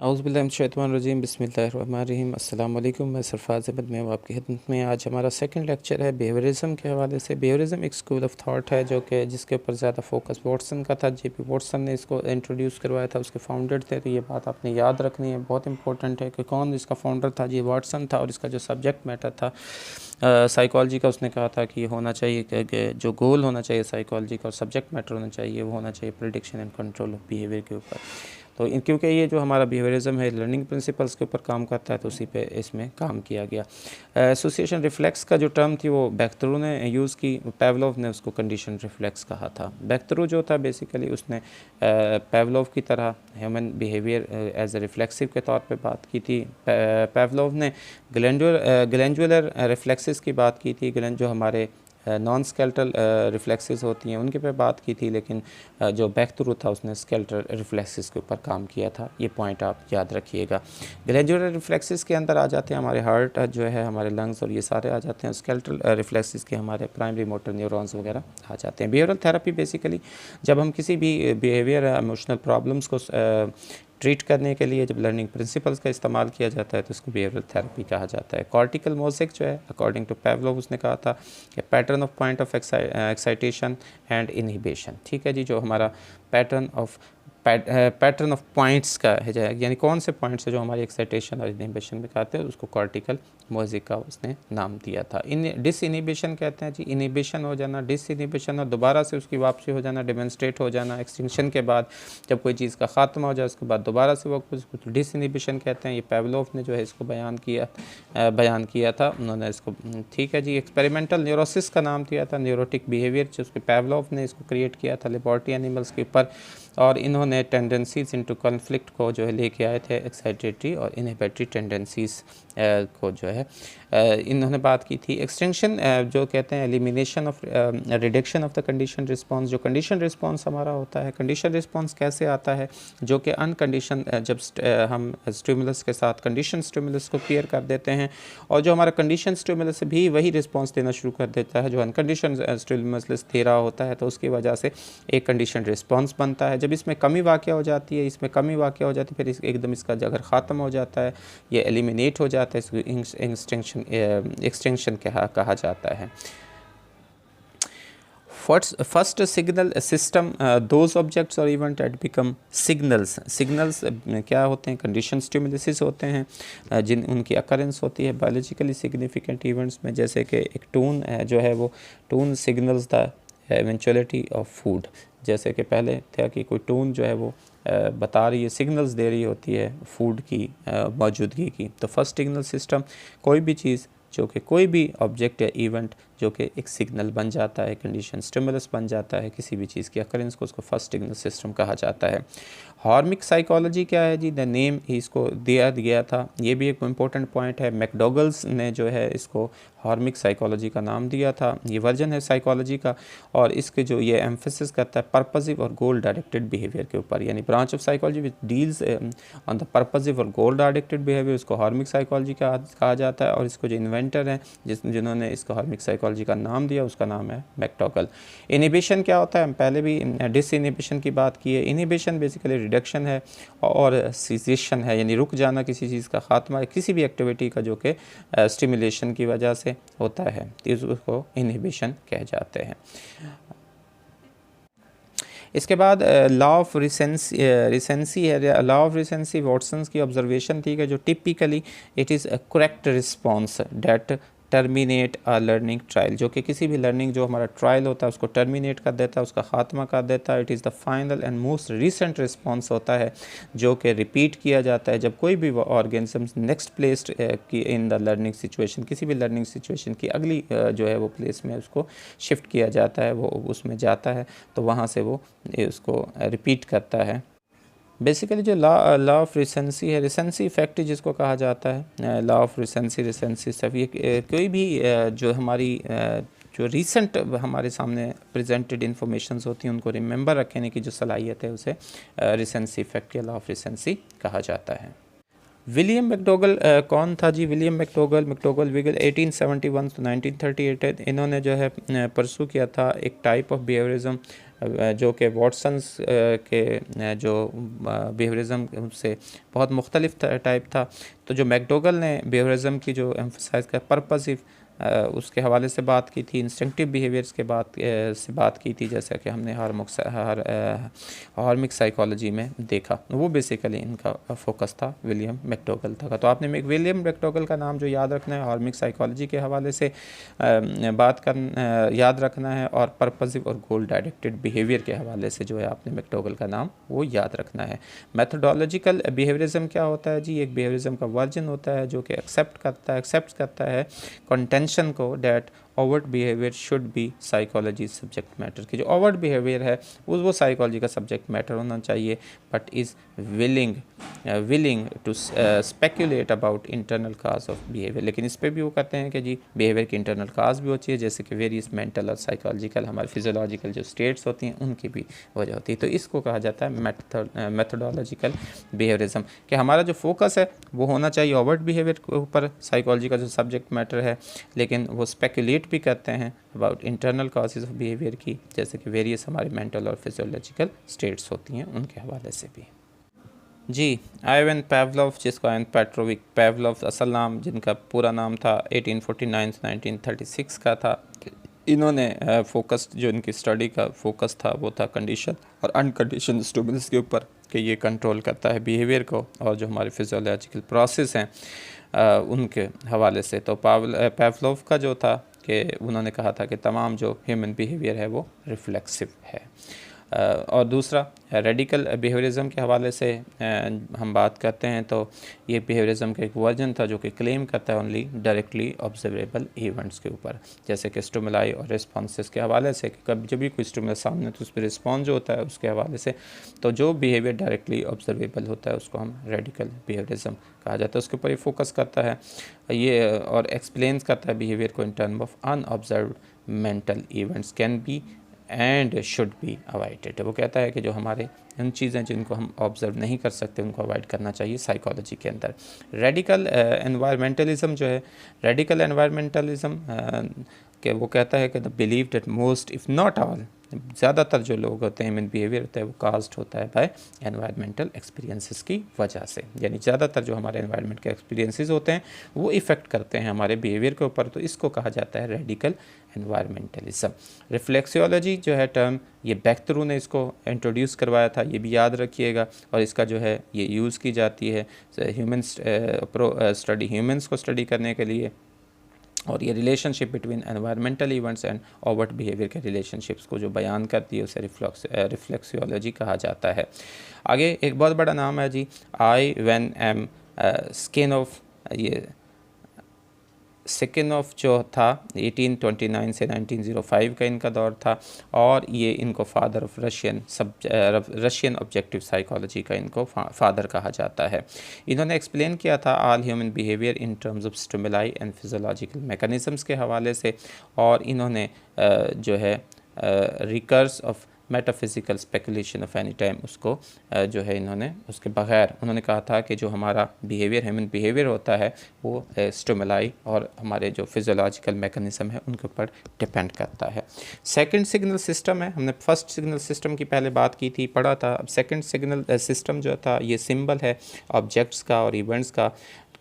औज़ुबिल्लाहिमिनश्शैतानिर्रजीम बिस्मिल्लाहिर्रहमानिर्रहीम अस्सलाम वालेकुम। मैं सरफराज अहमद में हूँ आपकी खिदमत में। आज हमारा सेकंड लेक्चर है बिहेवियरिज़म के हवाले से। बिहेवियरिज़म एक स्कूल ऑफ थॉट है जो कि जिसके ऊपर ज़्यादा फोकस वाटसन का था। जेपी वाटसन ने इसको इंट्रोड्यूस करवाया था, उसके फाउंडर थे। तो ये बात आपने याद रखनी है, बहुत इंपॉर्टेंट है कि कौन इसका फाउंडर था। ये वाटसन था और इसका जो सब्जेक्ट मैटर था साइकोलॉजी का, उसने कहा था कि होना चाहिए कि जो गोल होना चाहिए साइकोलॉजी का और सब्जेक्ट मैटर होना चाहिए वो होना चाहिए prediction and control of behaviour के ऊपर। तो क्योंकि ये जो हमारा बिहेवियरिज्म है लर्निंग प्रिंसिपल्स के ऊपर काम करता है, तो उसी पे इसमें काम किया गया। एसोसिएशन रिफ्लेक्स का जो टर्म थी वो बेख्तरू ने यूज़ की, पेवलोव ने उसको कंडीशन रिफ्लेक्स कहा था। बेख्तरू जो था बेसिकली उसने पेवलोव की तरह human behaviour as a reflexive के तौर पे बात की थी। पेवलोव ने ग्लैंडुलर रिफ्लेक्सेस की बात की थी, जो हमारे नॉन स्केल्टल रिफ्लेक्सेस होती हैं उनके पे बात की थी, लेकिन जो बेख्तरू था उसने स्केल्टल रिफ्लेक्सेस के ऊपर काम किया था। ये पॉइंट आप याद रखिएगा। ग्लैंडुलर रिफ्लेक्सेस के अंदर आ जाते हैं हमारे हार्ट जो है, हमारे लंग्स और ये सारे आ जाते हैं। स्केल्टल रिफ्लेक्सेस के हमारे प्राइमरी मोटर न्यूरॉन्स वगैरह आ जाते हैं। बिहेवियरल थेरेपी बेसिकली जब हम किसी भी बिहेवियर इमोशनल प्रॉब्लम्स को ट्रीट करने के लिए जब लर्निंग प्रिंसिपल्स का इस्तेमाल किया जाता है तो इसको बिहेवियरल थेरेपी कहा जाता है। कॉर्टिकल मोज़ेक जो है अकॉर्डिंग टू पेवलोव उसने कहा था कि pattern of point of excitation and inhibition. ठीक है जी, जो हमारा पैटर्न ऑफ पॉइंट्स का है यानी कौन से पॉइंट्स है जो हमारी एक्साइटेशन और इनहिबिशन में कहते हैं, उसको कॉर्टिकल मोज़ेक का उसने नाम दिया था। डिस इनहिबिशन कहते हैं जी, इनहिबिशन हो जाना, डिस इनहिबिशन और दोबारा से उसकी वापसी हो जाना, डेमोन्स्ट्रेट हो जाना। एक्सटिंक्शन के बाद जब कोई चीज़ का ख़ात्मा हो जाए उसके बाद दोबारा से वो उसको डिस इनहिबिशन कहते हैं। ये पेवलोव ने जो है इसको बयान किया था उन्होंने इसको। ठीक है जी, एक्सपेरिमेंटल न्यूरोसिस का नाम दिया था, न्यूरोटिक बिहेवियर, जो उसके पेवलोव ने इसको क्रिएट किया था लेबोरेटरी एनिमल्स के ऊपर। और इन्होंने टेंडेंसीज इनटू कॉन्फ्लिक्ट को जो है लेके आए थे, एक्साइटेटरी और इनहिबिटरी टेंडेंसीज को जो है इन्होंने बात की थी। एक्सटेंशन जो कहते हैं elimination of reduction of the condition response. जो कंडीशन रिस्पांस हमारा होता है, कंडीशन रिस्पांस कैसे आता है, जो कि अनकंडीशन जब हम स्टिमुलस के साथ कंडीशन स्टिमुलस को पेयर कर देते हैं और जो हमारा कंडीशन स्टिमुलस भी वही रिस्पांस देना शुरू कर देता है जो अनकंडीशन स्टिमुलस दे रहा होता है, तो उसकी वजह से एक कंडीशन रिस्पांस बनता है। जब इसमें कमी वाक़या हो जाती है, फिर एकदम इसका अगर ख़त्म हो जाता है, ये एलिमिनेट हो जाता है, इसको एक्सटेंशन कहा जाता है। First signal system those objects और event at become signals. Signals क्या होते हैं? कंडीशन स्टिमुलसिस होते हैं जिन उनकी अकरेंस होती है बायोलॉजिकली सिग्निफिकेंट इवेंट्स में, जैसे कि एक टून जो है वो tone signals the eventuality of food. जैसे कि पहले था कि कोई टून जो है वो बता रही है, सिग्नल्स दे रही होती है फूड की मौजूदगी की। तो फर्स्ट सिग्नल सिस्टम कोई भी चीज़ जो कि कोई भी ऑब्जेक्ट या इवेंट जो कि एक सिग्नल बन जाता है, कंडीशन स्टिमुलस बन जाता है किसी भी चीज़ की अकरेंस को, उसको फर्स्ट सिग्नल सिस्टम कहा जाता है। हार्मिक साइकोलॉजी क्या है जी? द नेम ही इसको दिया गया था, ये भी एक इम्पोर्टेंट पॉइंट है। मैकडोगल्स ने जो है इसको हार्मिक साइकोलॉजी का नाम दिया था। ये वर्जन है साइकोलॉजी का और इसके जो ये एम्फेसिस करता है पर्पसिव और गोल डायरेक्टेड बिहेवियर के ऊपर, यानी branch of psychology which deals on the purposive और गोल डायरेक्टेड बिहेवियर, उसको हार्मिक साइकोलॉजी कहा जाता है। और इसको जो इन्वेंटर हैं जिन्होंने इसको हार्मिक साइकोलॉजी का नाम दिया, उसका नाम है मैकडोगल। इनहिबिशन क्या होता है? हम पहले भी डिस इनहिबिशन की बात की है। इनहिबिशन बेसिकली रिडक्शन है और सीजेशन है, यानी रुक जाना, किसी चीज़ का खात्मा, किसी भी एक्टिविटी का जो कि स्टिमुलेशन की वजह से होता है, उसको इनहिबिशन कह जाते हैं। इसके बाद लॉ ऑफ रिसेंसी है। लॉ ऑफ रिसेंसी वाटसन्स की ऑब्जर्वेशन थी कि जो typically it is a correct response that terminate a learning trial, जो कि किसी भी लर्निंग जो हमारा ट्रायल होता है उसको टर्मिनेट कर देता है, उसका ख़ात्मा कर देता है। It is the final and most recent response होता है जो कि रिपीट किया जाता है जब कोई भी ऑर्गेनिज्म नेक्स्ट प्लेस्ड की इन द लर्निंग सिचुएशन, किसी भी लर्निंग सिचुएशन की अगली जो है वो प्लेस में उसको शिफ्ट किया जाता है, वो उसमें जाता है, तो वहाँ से वो उसको रिपीट करता है। बेसिकली जो लॉ ऑफ रिसेंसी है, रिसेंसी इफेक्ट जिसको कहा जाता है, लॉ ऑफ रिसेंसी सब ये कोई भी जो हमारी जो रीसेंट हमारे सामने प्रेजेंटेड इन्फॉर्मेशंस होती हैं उनको रिमेंबर रखने की जो सलाहियत है उसे रिसेंसी इफेक्ट या लॉ ऑफ रिसेंसी कहा जाता है। विलियम मैकडोगल कौन था जी? विलियम मैकडोगल विगल 1871 to 1938 है। इन्होंने जो है परसू किया था एक टाइप ऑफ बिहेवियरिज्म जो कि वाटसन्स के जो बिहेवियरिज्म से बहुत मुख्तलिफ टाइप था। तो जो मैकडोगल ने बिहेवियरिज्म की जो एम्फसाइज का पर्पसिव उसके हवाले से बात की थी, इंस्टिंक्टिव बिहेवियर्स के बात की थी, जैसा कि हमने हार्मिक साइकोलॉजी में देखा। वो बेसिकली इनका फोकस था विलियम मैकडोगल था। तो आपने विलियम मैकडोगल का नाम जो याद रखना है हार्मिक साइकोलॉजी के हवाले से याद रखना है, और पर्पसिव और गोल डायरेक्टेड बिहेवियर के हवाले से जो है आपने मैकडोगल का नाम वो याद रखना है। मेथोडोलॉजिकल बिहेवियरिज्म क्या होता है जी? एक बिहेवियरिज्म का वर्जन होता है जो कि एक्सेप्ट करता है कंटेंशन को that overt behaviour should be psychology subject matter, कि जो ओवर्ट बिहेवियर है वो साइकोलॉजी का सब्जेक्ट मैटर होना चाहिए, but is willing to speculate about internal cause of behaviour. लेकिन इस पर भी वो कहते हैं कि जी बिहेवियर की इंटरनल काज भी होती है, जैसे कि वेरियस मेंटल और साइकोलॉजिकल हमारे फिजियोलॉजिकल जो स्टेट्स होती हैं उनकी भी वजह होती है। तो इसको कहा जाता है मेथोडोलॉजिकल बिहेवियरिज्म, कि हमारा जो फोकस है वो होना चाहिए ओवर्ट बिहेवियर के ऊपर, साइकोलॉजी का जो सब्जेक्ट मैटर है, लेकिन वो स्पेकुलेट भी करते हैं about internal causes of behaviour की, जैसे कि वेरियस हमारी मेंटल और फिजियोलॉजिकल स्टेट्स होती हैं उनके हवाले से भी। जी आइवन पावलोव, जिसको आइवन पेट्रोविक पावलोव असल नाम, जिनका पूरा नाम था 1849 से 1936 का था। इन्होंने फोकस जो इनकी स्टडी का फोकस था वो था कंडीशन और अनकंडीशन स्टिमुलस के ऊपर, कि ये कंट्रोल करता है बिहेवियर को और जो हमारे फिजियोलॉजिकल प्रोसेस हैं उनके हवाले से। तो पावलोव का जो था कि उन्होंने कहा था कि तमाम जो ह्यूमन बिहेवियर है वो रिफ्लेक्सिव है। और दूसरा रेडिकल बिहेवियरिज्म के हवाले से हम बात करते हैं, तो ये बिहेवियरिज्म का एक वर्जन था जो कि क्लेम करता है ओनली डायरेक्टली ऑब्जर्वेबल इवेंट्स के ऊपर, जैसे कि स्टिमुलाई और रिस्पॉन्सेस के हवाले से, कि कभी जब भी कोई स्टिमुलस सामने तो उस पर रिस्पॉन्स जो होता है उसके हवाले से। तो जो बिहेवियर डायरेक्टली ऑब्जर्वेबल होता है उसको हम रेडिकल बिहेवियरिज्म कहा जाता है, उसके ऊपर ये फोकस करता है ये, और एक्सप्लेन करता है बिहेवियर को in term of unobserved mental events can be and should be avoided. वो कहता है कि जो हमारे उन चीज़ें जिनको हम ऑब्जर्व नहीं कर सकते उनको अवॉइड करना चाहिए साइकोलॉजी के अंदर। रेडिकल एनवायरमेंटलिज्म जो है, रेडिकल एनवायरमेंटलिज्म कि वो कहता है कि the believe that most if not all, ज़्यादातर जो लोग होते हैं ह्यूमन बिहेवियर होता है वो कास्ट होता है बाय एनवायरमेंटल एक्सपीरियंसेस की वजह से, यानी ज़्यादातर जो हमारे एनवायरनमेंट के एक्सपीरियंसेस होते हैं वो इफ़ेक्ट करते हैं हमारे बिहेवियर के ऊपर। तो इसको कहा जाता है रेडिकल एनवायरमेंटलिज्म। रिफ्लेक्सियोलॉजी जो है टर्म, ये बेख्तरू ने इसको इंट्रोड्यूस करवाया था, ये भी याद रखिएगा, और इसका जो है ये यूज़ की जाती है ह्यूमंस को स्टडी करने के लिए, और ये relationship between environmental events and overt behaviour के रिलेशनशिप्स को जो बयान करती है उसे रिफ्लेक्सियोलॉजी कहा जाता है। आगे एक बहुत बड़ा नाम है जी आइवन एम स्किनऑफ। ये स्किनऑफ जो था 1829 से 1905 का इनका दौर था, और ये इनको father of Russian objective psychology का इनको फादर कहा जाता है। इन्होंने एक्सप्लेन किया था all human behaviour in terms of stimuli and physiological mechanisms के हवाले से, और इन्होंने जो है recurs of metaphysical speculation of any time उसको जो है इन्होंने उसके बगैर उन्होंने कहा था कि जो हमारा बिहेवियर ह्यूमन बिहेवियर होता है वो स्टिमुलाई और हमारे जो फिजियोलॉजिकल मैकेनिज्म है उनके ऊपर डिपेंड करता है। सेकंड सिग्नल सिस्टम है, हमने फर्स्ट सिग्नल सिस्टम की पहले बात की थी, पढ़ा था। अब सेकंड सिग्नल सिस्टम जो था ये सिंबल है ऑब्जेक्ट्स का और इवेंट्स का,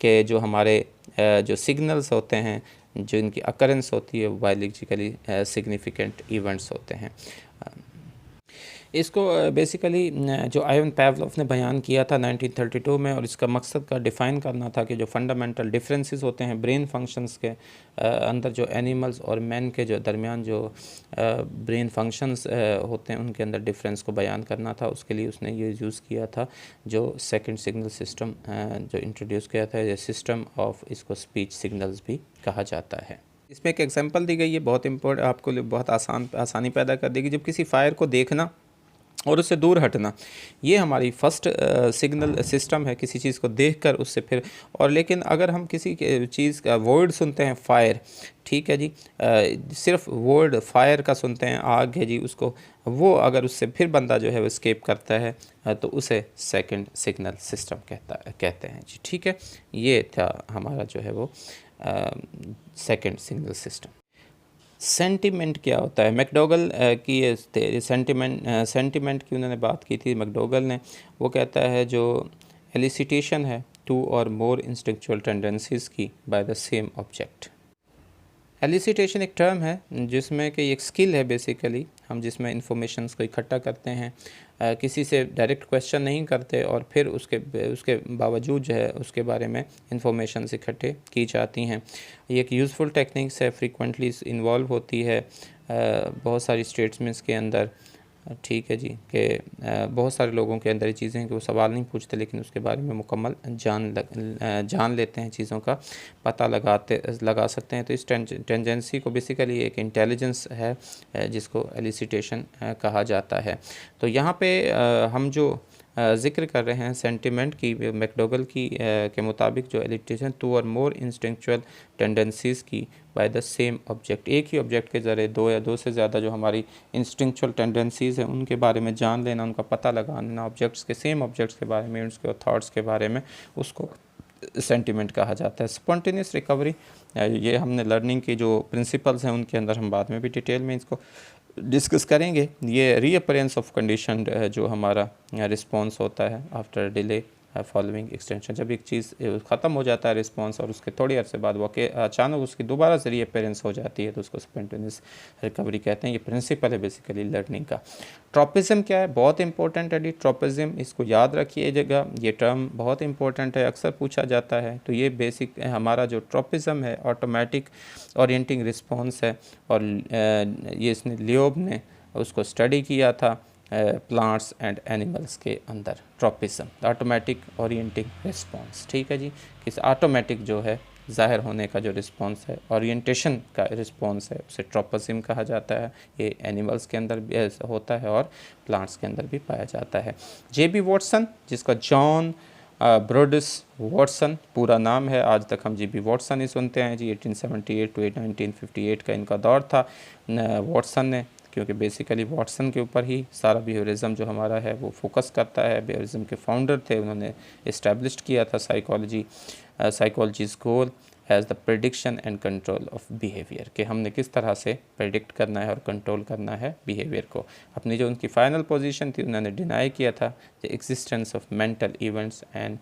कि जो हमारे जो सिग्नल्स होते हैं जो इनकी अकरेंस होती है बायोलॉजिकली सिग्निफिकेंट इवेंट्स होते हैं। इसको बेसिकली जो आइवन पावलोव ने बयान किया था 1932 में, और इसका मकसद का डिफ़ाइन करना था कि जो फंडामेंटल डिफरेंसेस होते हैं ब्रेन फंक्शंस के अंदर, जो एनिमल्स और मैन के जो दरमियान जो ब्रेन फंक्शंस होते हैं उनके अंदर डिफरेंस को बयान करना था। उसके लिए उसने ये यूज़ किया था जो सेकंड सिग्नल सिस्टम जो इंट्रोड्यूस किया था, ये सिस्टम ऑफ, इसको स्पीच सिग्नल्स भी कहा जाता है। इसमें एक एग्जांपल दी गई है बहुत इंपॉर्टेंट, आपको बहुत आसानी पैदा कर देगी। जब किसी फायर को देखना और उससे दूर हटना, ये हमारी फर्स्ट सिग्नल सिस्टम है, किसी चीज़ को देखकर उससे फिर। और लेकिन अगर हम किसी चीज़ का वर्ड सुनते हैं फायर, ठीक है जी, सिर्फ वर्ड फायर का सुनते हैं, आग है जी, उसको वो अगर उससे फिर बंदा जो है वो स्केप करता है तो उसे सेकंड सिग्नल सिस्टम कहते हैं जी, ठीक है। ये था हमारा जो है वो सेकंड सिग्नल सिस्टम। सेंटिमेंट क्या होता है? मैकडोगल की ये सेंटिमेंट की उन्होंने बात की थी मैकडोगल ने। वो कहता है जो एलिसिटेशन है टू और मोर इंस्टिंक्चुअल टेंडेंसीज़ की by the same object. Elicitation एक टर्म है जिसमें कि एक स्किल है बेसिकली, हम जिसमें इंफॉर्मेशंस को इकट्ठा करते हैं, किसी से डायरेक्ट क्वेश्चन नहीं करते और फिर उसके बावजूद जो है उसके बारे में इंफॉर्मेशंस इकट्ठे की जाती हैं। ये एक यूज़फुल टेक्निक्स है, फ्रीक्वेंटली इन्वॉल्व होती है बहुत सारी स्टेट्समेंट्स के अंदर, ठीक है जी, कि बहुत सारे लोगों के अंदर ये चीज़ें हैं कि वो सवाल नहीं पूछते लेकिन उसके बारे में मुकम्मल जान लेते हैं, चीज़ों का पता लगा सकते हैं। तो इस टेंडेंसी को बेसिकली एक इंटेलिजेंस है जिसको एलिसिटेशन कहा जाता है। तो यहाँ पे हम जो ज़िक्र कर रहे हैं सेंटिमेंट की, मैकडोगल की के मुताबिक जो एलिसिटेशन टू और मोर इंस्टिंक्चुअल टेंडेंसीज़ की बाय द सेम ऑब्जेक्ट, एक ही ऑब्जेक्ट के ज़रिए दो या दो से ज़्यादा जो हमारी इंस्टिंक्चुअल टेंडेंसीज़ हैं उनके बारे में जान लेना, उनका पता लगाना, ऑब्जेक्ट्स के सेम ऑब्जेक्ट्स के बारे में, उसके थॉट्स के बारे में, उसको सेंटिमेंट कहा जाता है। स्पॉन्टेनियस रिकवरी, ये हमने लर्निंग की जो प्रिंसिपल्स हैं उनके अंदर हम बाद में भी डिटेल में इसको डिस्कस करेंगे। ये रीअपरेंस ऑफ कंडीशन जो हमारा रिस्पॉन्स होता है आफ्टर डिले फॉलोइंग एक्सटेंशन, जब एक चीज़ ख़त्म हो जाता है रिस्पॉन्स और उसके थोड़ी अर्से बाद वो अचानक उसकी दोबारा से रीअपेरेंस हो जाती है तो उसको स्पॉन्टेनियस रिकवरी कहते हैं। ये प्रिंसिपल है बेसिकली लर्निंग का। ट्रोपिज्म क्या है? बहुत इंपॉर्टेंट है जी ट्रोपिज्म, इसको याद रखिएगा, ये टर्म बहुत इंपॉर्टेंट है, अक्सर पूछा जाता है। तो ये बेसिक हमारा जो ट्रोपिज्म है ऑटोमेटिक ओरिएंटिंग रिस्पॉन्स है और ये इसने लियोब ने उसको स्टडी किया था प्लांट्स एंड एनिमल्स के अंदर। ट्रोपिज्म ऑटोमेटिक ओरिएंटिंग रिस्पॉन्स, ठीक है जी, किस ऑटोमेटिक जो है ज़ाहिर होने का जो रिस्पॉन्स है, ओरिएंटेशन का रिस्पॉन्स है, उसे ट्रोपिज्म कहा जाता है। ये एनिमल्स के अंदर भी होता है और प्लांट्स के अंदर भी पाया जाता है। जे.बी. वॉटसन, जिसका जॉन ब्रोडिस वॉटसन पूरा नाम है, आज तक हम जे.बी. वॉटसन ही सुनते हैं जी। 1878 टू 1958 का इनका दौर था। वॉटसन ने, क्योंकि बेसिकली वॉटसन के ऊपर ही सारा बिहेवियरिज्म जो हमारा है वो फोकस करता है, बिहेवियरिज्म के फाउंडर थे, उन्होंने इस्टेब्लिश किया था psychology's goal as the prediction and control of behaviour, कि हमने किस तरह से प्रेडिक्ट करना है और कंट्रोल करना है बिहेवियर को। अपनी जो उनकी फ़ाइनल पोजीशन थी, उन्होंने डिनाई किया था the existence of mental events and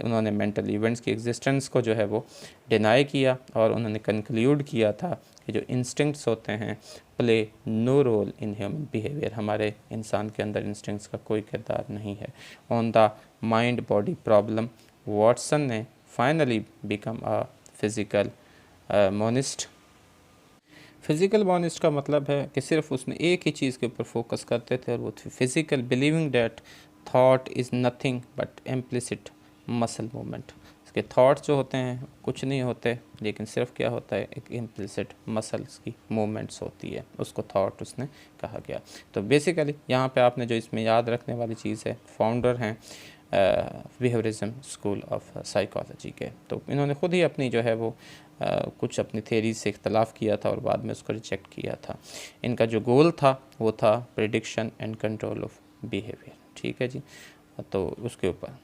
उन्होंने मेंटल इवेंट्स की एग्जिस्टेंस को जो है वो डिनाई किया और उन्होंने कंक्लूड किया था कि जो इंस्टिंक्ट्स होते हैं play no role in human behaviour, हमारे इंसान के अंदर इंस्टिंक्ट्स का कोई किरदार नहीं है। On the mind body problem, Watson ने finally become a physical monist. Physical monist का मतलब है कि सिर्फ उसने एक ही चीज़ के ऊपर फोकस करते थे और वो थी physical, believing that thought is nothing but implicit muscle movement. इसके थॉट्स जो होते हैं कुछ नहीं होते लेकिन सिर्फ क्या होता है, एक इम्प्लिसिट मसल्स की मूवमेंट्स होती है, उसको थॉट उसने कहा गया। तो बेसिकली यहाँ पे आपने जो इसमें याद रखने वाली चीज़ है, फाउंडर हैं बिहेवियरिज्म स्कूल ऑफ साइकोलॉजी के, तो इन्होंने ख़ुद ही अपनी जो है वो कुछ अपनी थेरीज से इख्तलाफ किया था और बाद में उसको रिजेक्ट किया था। इनका जो गोल था वो था prediction and control of behaviour, ठीक है जी। तो उसके ऊपर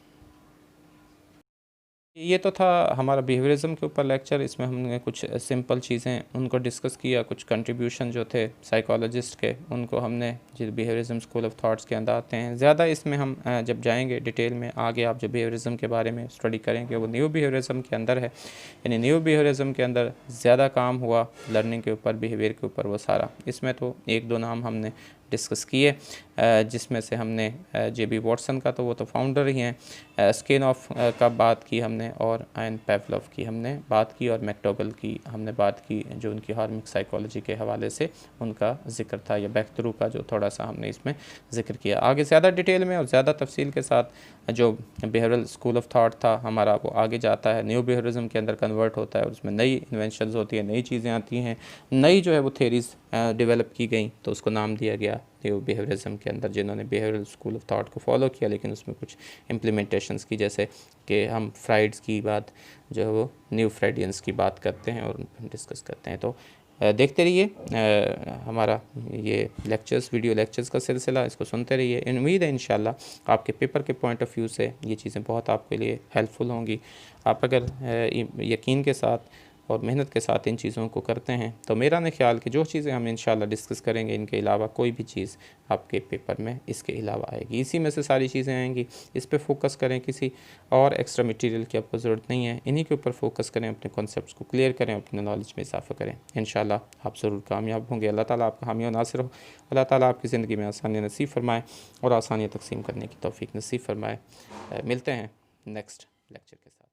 ये तो था हमारा बिहेवियरिज्म के ऊपर लेक्चर। इसमें हमने कुछ सिंपल चीज़ें उनको डिस्कस किया, कुछ कंट्रीब्यूशन जो थे साइकोलॉजिस्ट के उनको हमने जो बिहेवियरिज्म स्कूल ऑफ थॉट्स के अंदर आते हैं। ज़्यादा इसमें हम जब जाएंगे डिटेल में आगे, आप जो बिहेवियरिज्म के बारे में स्टडी करेंगे वो न्यू बिहेवियरिज्म के अंदर है। यानी न्यू बिहेवियरिज्म के अंदर ज़्यादा काम हुआ लर्निंग के ऊपर, बिहेवियर के ऊपर वो सारा। इसमें तो एक दो नाम हमने डिस्कस किए जिसमें से हमने जे.बी. वॉटसन का, तो वो तो फाउंडर ही हैं, स्किनऑफ का बात की हमने और आयन पेवलोव की हमने बात की और मैकडोगल की हमने बात की, जो उनकी हार्मिक साइकोलॉजी के हवाले से उनका जिक्र था, या बैक्थरू का जो थोड़ा सा हमने इसमें जिक्र किया। आगे ज़्यादा डिटेल में और ज़्यादा तफसील के साथ जो बिहेवियरल स्कूल ऑफ थॉट था हमारा वो आगे जाता है, न्यू बिहेवियरिज्म के अंदर कन्वर्ट होता है और उसमें नई इन्वेंशंस होती है, नई चीज़ें आती हैं, नई जो है वो थेरीज़ डेवलप की गई, तो उसको नाम दिया गया न्यू बिहेवियरिज्म के अंदर, जिन्होंने बिहेवियरल स्कूल ऑफ थॉट को फॉलो किया लेकिन उसमें कुछ इम्प्लीमेंटेशंस की, जैसे कि हम फ्राइड्स की बात जो है वो न्यू फ्राइडियंस की बात करते हैं और उन पर डिस्कस करते हैं। तो देखते रहिए हमारा ये लेक्चर्स, वीडियो लेक्चर्स का सिलसिला, इसको सुनते रहिए। उम्मीद है इंशाल्लाह आपके पेपर के पॉइंट ऑफ व्यू से ये चीज़ें बहुत आपके लिए हेल्पफुल होंगी। आप अगर यकीन के साथ और मेहनत के साथ इन चीज़ों को करते हैं तो मेरा नहीं ख्याल कि जो चीज़ें हम इंशाल्लाह डिस्कस करेंगे इनके अलावा कोई भी चीज़ आपके पेपर में इसके अलावा आएगी। इसी में से सारी चीज़ें आएंगी, इस पे फोकस करें, किसी और एक्स्ट्रा मटेरियल की आपको ज़रूरत नहीं है। इन्हीं के ऊपर फोकस करें, अपने कॉन्सेप्ट्स को क्लियर करें, अपने नॉलेज में इजाफा करें। इंशाल्लाह आप ज़रूर कामयाब होंगे। अल्लाह ताला आपका हामी और नासिर हो। अल्लाह ताला आपकी ज़िंदगी में आसानी नसीब फरमाए और आसानियाँ तकसीम करने की तौफीक नसीब फरमाए। मिलते हैं नेक्स्ट लेक्चर के साथ।